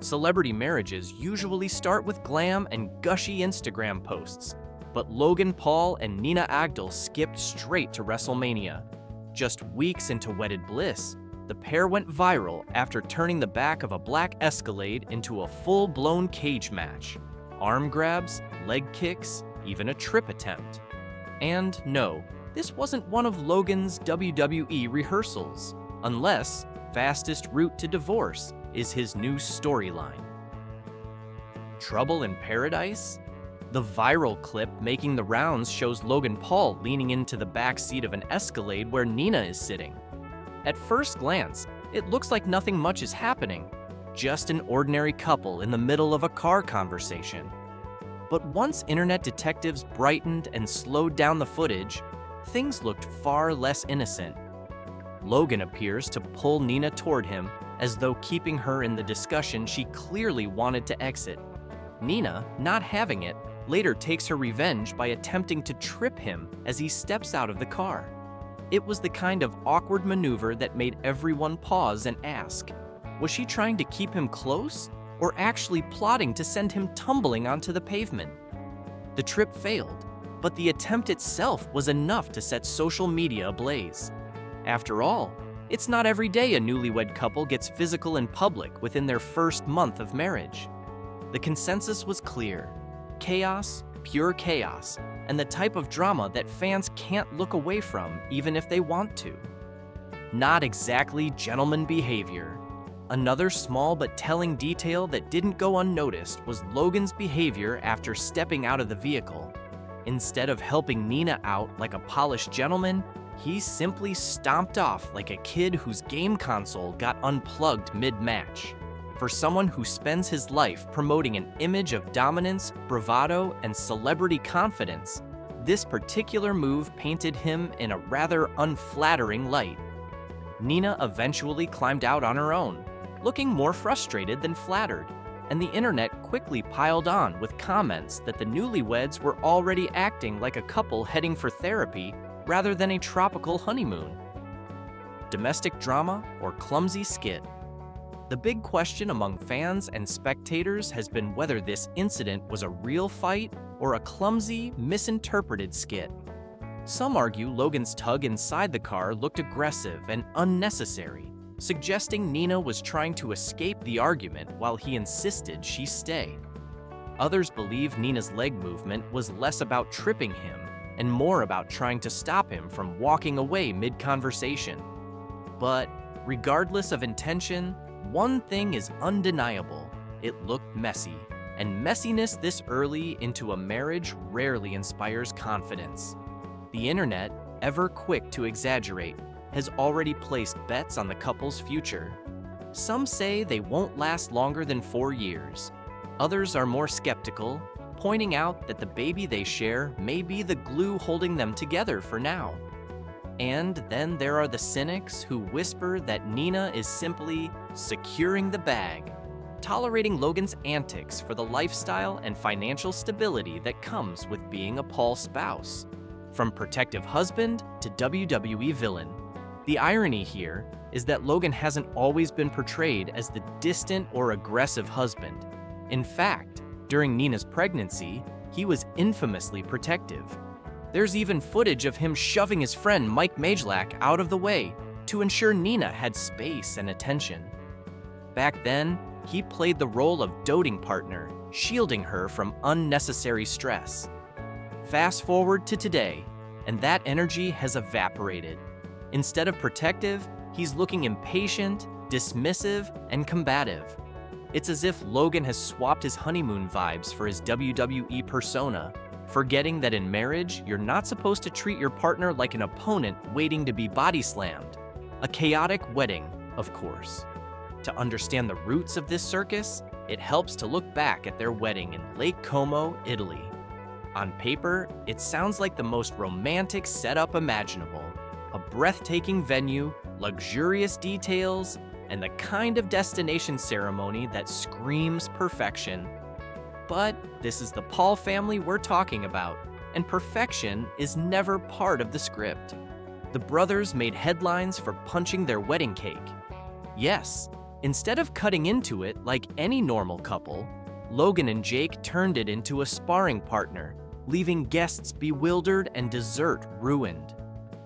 Celebrity marriages usually start with glam and gushy Instagram posts, but Logan Paul and Nina Agdal skipped straight to WrestleMania. Just weeks into wedded bliss, the pair went viral after turning the back of a black Escalade into a full-blown cage match. Arm grabs, leg kicks, even a trip attempt. And no, this wasn't one of Logan's WWE rehearsals, unless fastest route to divorce is his new storyline. Trouble in Paradise? The viral clip making the rounds shows Logan Paul leaning into the back seat of an Escalade where Nina is sitting. At first glance, it looks like nothing much is happening, just an ordinary couple in the middle of a car conversation. But once internet detectives brightened and slowed down the footage, things looked far less innocent. Logan appears to pull Nina toward him, as though keeping her in the discussion she clearly wanted to exit. Nina, not having it, later takes her revenge by attempting to trip him as he steps out of the car. It was the kind of awkward maneuver that made everyone pause and ask, was she trying to keep him close, or actually plotting to send him tumbling onto the pavement? The trip failed, but the attempt itself was enough to set social media ablaze. After all, it's not every day a newlywed couple gets physical in public within their first month of marriage. The consensus was clear: chaos, pure chaos, and the type of drama that fans can't look away from even if they want to. Not exactly gentleman behavior. Another small but telling detail that didn't go unnoticed was Logan's behavior after stepping out of the vehicle. Instead of helping Nina out like a polished gentleman, he simply stomped off like a kid whose game console got unplugged mid-match. For someone who spends his life promoting an image of dominance, bravado, and celebrity confidence, this particular move painted him in a rather unflattering light. Nina eventually climbed out on her own, looking more frustrated than flattered, and the internet quickly piled on with comments that the newlyweds were already acting like a couple heading for therapy rather than a tropical honeymoon. Domestic drama or clumsy skit? The big question among fans and spectators has been whether this incident was a real fight or a clumsy, misinterpreted skit. Some argue Logan's tug inside the car looked aggressive and unnecessary, suggesting Nina was trying to escape the argument while he insisted she stay. Others believe Nina's leg movement was less about tripping him and more about trying to stop him from walking away mid-conversation. But regardless of intention, one thing is undeniable: it looked messy, and messiness this early into a marriage rarely inspires confidence. The internet, ever quick to exaggerate, has already placed bets on the couple's future. Some say they won't last longer than 4 years. Others are more skeptical, pointing out that the baby they share may be the glue holding them together for now. And then there are the cynics who whisper that Nina is simply securing the bag, tolerating Logan's antics for the lifestyle and financial stability that comes with being a Paul spouse. From protective husband to WWE villain. The irony here is that Logan hasn't always been portrayed as the distant or aggressive husband. In fact, during Nina's pregnancy, he was infamously protective. There's even footage of him shoving his friend Mike Majlak out of the way to ensure Nina had space and attention. Back then, he played the role of doting partner, shielding her from unnecessary stress. Fast forward to today, and that energy has evaporated. Instead of protective, he's looking impatient, dismissive, and combative. It's as if Logan has swapped his honeymoon vibes for his WWE persona, forgetting that in marriage, you're not supposed to treat your partner like an opponent waiting to be body slammed. A chaotic wedding, of course. To understand the roots of this circus, it helps to look back at their wedding in Lake Como, Italy. On paper, it sounds like the most romantic setup imaginable. A breathtaking venue, luxurious details, and the kind of destination ceremony that screams perfection. But this is the Paul family we're talking about, and perfection is never part of the script. The brothers made headlines for punching their wedding cake. Yes, Instead of cutting into it like any normal couple, Logan and Jake turned it into a sparring partner, leaving guests bewildered and dessert ruined.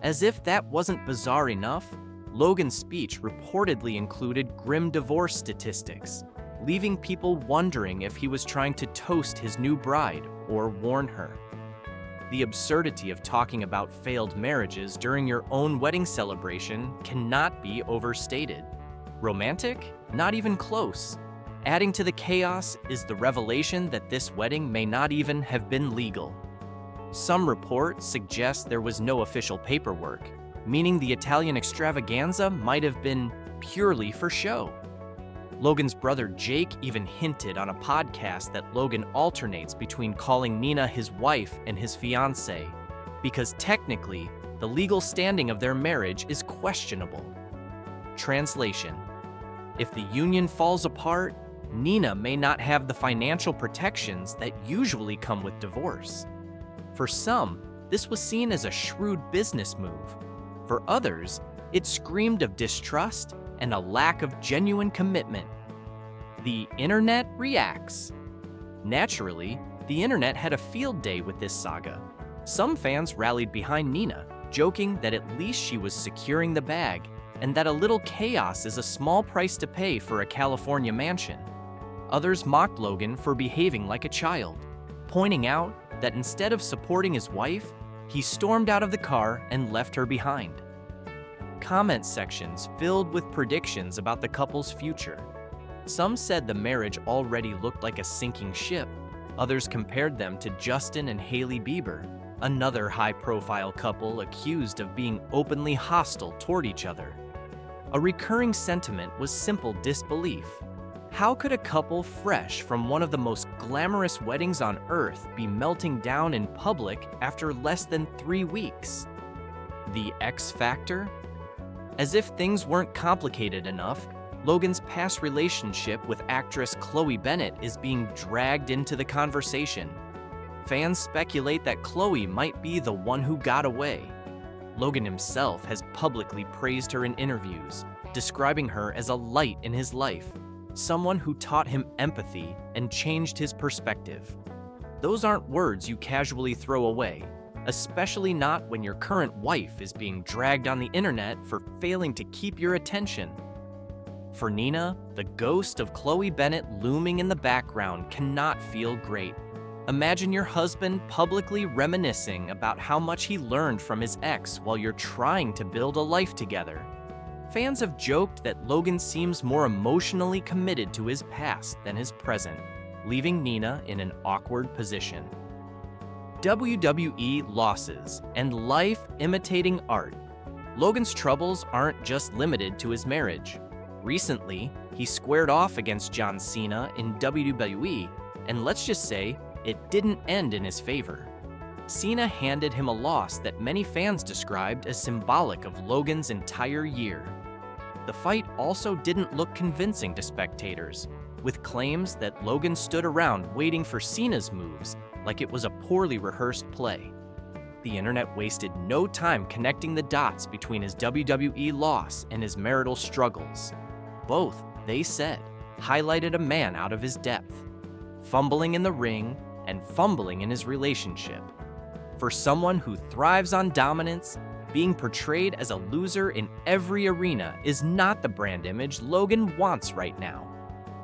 As if that wasn't bizarre enough, Logan's speech reportedly included grim divorce statistics, leaving people wondering if he was trying to toast his new bride or warn her. The absurdity of talking about failed marriages during your own wedding celebration cannot be overstated. Romantic? Not even close. Adding to the chaos is the revelation that this wedding may not even have been legal. Some reports suggest there was no official paperwork, meaning the Italian extravaganza might have been purely for show. Logan's brother Jake even hinted on a podcast that Logan alternates between calling Nina his wife and his fiancée, because technically, the legal standing of their marriage is questionable. Translation: if the union falls apart, Nina may not have the financial protections that usually come with divorce. For some, this was seen as a shrewd business move. For others, it screamed of distrust and a lack of genuine commitment. The internet reacts. Naturally, the internet had a field day with this saga. Some fans rallied behind Nina, joking that at least she was securing the bag and that a little chaos is a small price to pay for a California mansion. Others mocked Logan for behaving like a child, pointing out that instead of supporting his wife, he stormed out of the car and left her behind. Comment sections filled with predictions about the couple's future. Some said the marriage already looked like a sinking ship. Others compared them to Justin and Hailey Bieber, another high-profile couple accused of being openly hostile toward each other. A recurring sentiment was simple disbelief. How could a couple fresh from one of the most glamorous weddings on earth be melting down in public after less than 3 weeks? The X factor? As if things weren't complicated enough, Logan's past relationship with actress Chloe Bennett is being dragged into the conversation. Fans speculate that Chloe might be the one who got away. Logan himself has publicly praised her in interviews, describing her as a light in his life, someone who taught him empathy and changed his perspective. Those aren't words you casually throw away, especially not when your current wife is being dragged on the internet for failing to keep your attention. For Nina, the ghost of Chloe Bennett looming in the background cannot feel great. Imagine your husband publicly reminiscing about how much he learned from his ex while you're trying to build a life together. Fans have joked that Logan seems more emotionally committed to his past than his present, leaving Nina in an awkward position. WWE losses and life imitating art. Logan's troubles aren't just limited to his marriage. Recently, he squared off against John Cena in WWE, and let's just say, it didn't end in his favor. Cena handed him a loss that many fans described as symbolic of Logan's entire year. The fight also didn't look convincing to spectators, with claims that Logan stood around waiting for Cena's moves like it was a poorly rehearsed play. The internet wasted no time connecting the dots between his WWE loss and his marital struggles. Both, they said, highlighted a man out of his depth, fumbling in the ring and fumbling in his relationship. For someone who thrives on dominance, being portrayed as a loser in every arena is not the brand image Logan wants right now.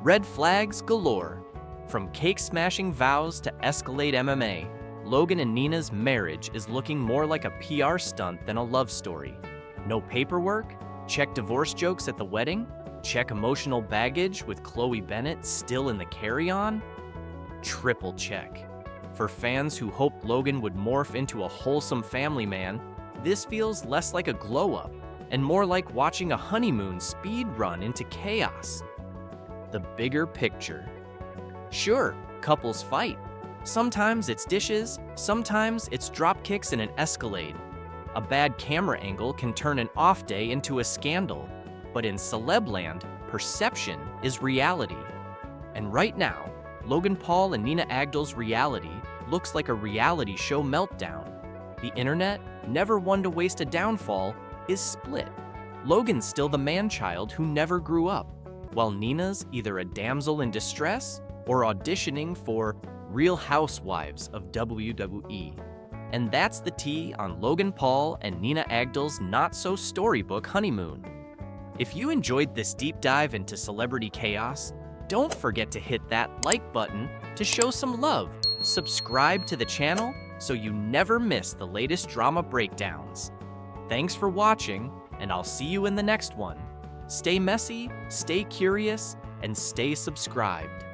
Red flags galore. From cake-smashing vows to Escalade MMA, Logan and Nina's marriage is looking more like a PR stunt than a love story. No paperwork? Check divorce jokes at the wedding? Check emotional baggage with Chloe Bennett still in the carry-on? Triple check. For fans who hoped Logan would morph into a wholesome family man, this feels less like a glow-up and more like watching a honeymoon speed run into chaos. The bigger picture. Sure, couples fight. Sometimes it's dishes, sometimes it's drop kicks in an Escalade. A bad camera angle can turn an off day into a scandal. But in celeb-land, perception is reality. And right now, Logan Paul and Nina Agdal's reality looks like a reality show meltdown. The internet, never one to waste a downfall, is split. Logan's still the man-child who never grew up, while Nina's either a damsel in distress or auditioning for Real Housewives of WWE. And that's the tea on Logan Paul and Nina Agdal's not-so-storybook honeymoon. If you enjoyed this deep dive into celebrity chaos, don't forget to hit that like button to show some love. Subscribe to the channel so you never miss the latest drama breakdowns. Thanks for watching, and I'll see you in the next one. Stay messy, stay curious, and stay subscribed.